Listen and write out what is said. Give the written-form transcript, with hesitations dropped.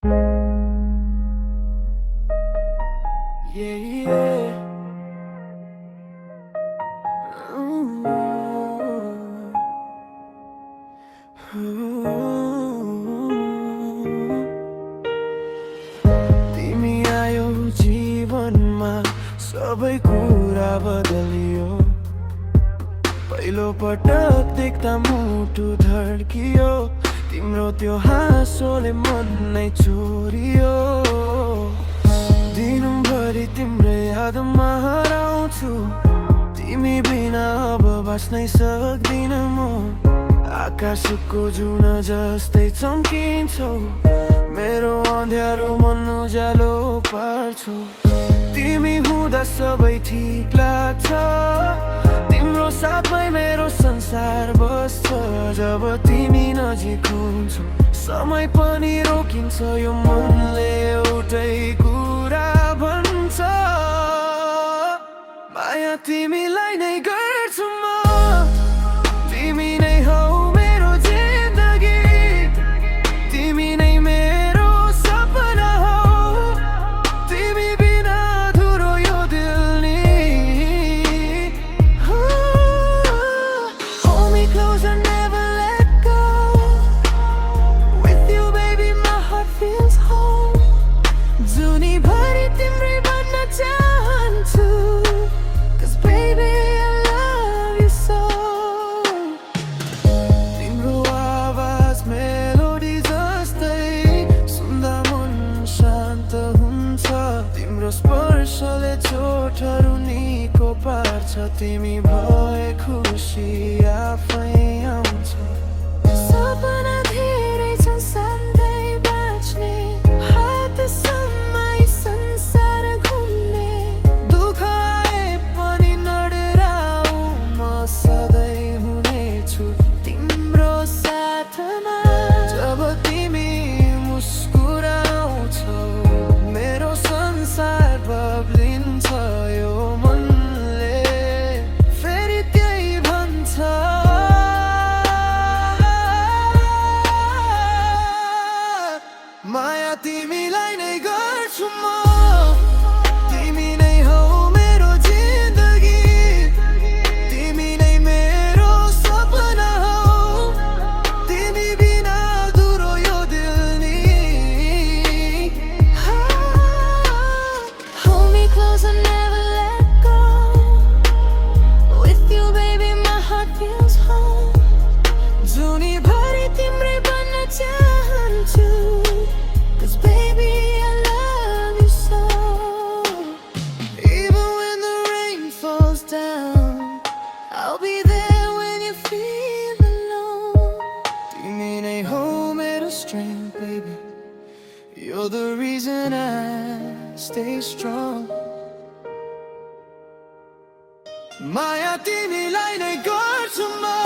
Yeah, yeah. Ooh. तिमी आयो जीवनमा सबै कुरा बदलियो पहिलो पटक देख्दा मुटु धड्कियो तिम्रो त्यो हाँसोले मन नै चोरियो दिनभरि तिम्रो यादमा हराउँछु तिमी बिना अब बाँच्नै सक्दिन म आकाशको जुन जस्तै चम्किन्छौ मेरो अँध्यारो मन उज्यालो पार्छौ तिमी हुँदा सबै ठिक लाग्छ तिम्रो साथमै मेरो संसार बस्छ जब तिमी नजिक हुन्छौ समय पनि रोकिन्छ यो मनले एउटै कुरा भन्छ माया तिमीलाई नै गर्छु म तिमी नै हौ मेरो जिन्दगी तिमी नै मेरो सपना हौ तिमी बिना अधुरो यो दिल नि Hold me close and never let go With you baby my heart feels home जुनीभरि तिम्रै बन्न चाहन्छु Cause baby I love you so तिम्रो आवाज मेलोडी जस्तै सुन्दा मन शान्त हुन्छ तिम्रो स्पर्शले चोटहरू निको पार्छ तिमी भए खुसी आफै आउँछ सपना धेरै छन् सधैँ बाँच्ने हातसम्म संसार घुम्ने दुःख आए पनि नडराऊ म सधैँ हुनेछु तिम्रो साथमा जब तिमी मुस्कुराउँछौ मेरो संसार बदलिन्छ यो मनले फेरि त्यही भन्छ माया तिमीलाई नै गर्छु म तिमी नै हौ मेरो जिन्दगी तिमी नै मेरो सपना हौ तिमी बिना अधुरो यो दिल नि Hold me close and never let go With you baby my heart feels home जुनीभरि तिम्रै बन्न चाहन्छु Cause baby I love you so Even when the rain falls down I'll be there when you feel alone तिमी नै हौ मेरो strength baby You're the reason I stay strong माया तिमीलाई नै गर्छु म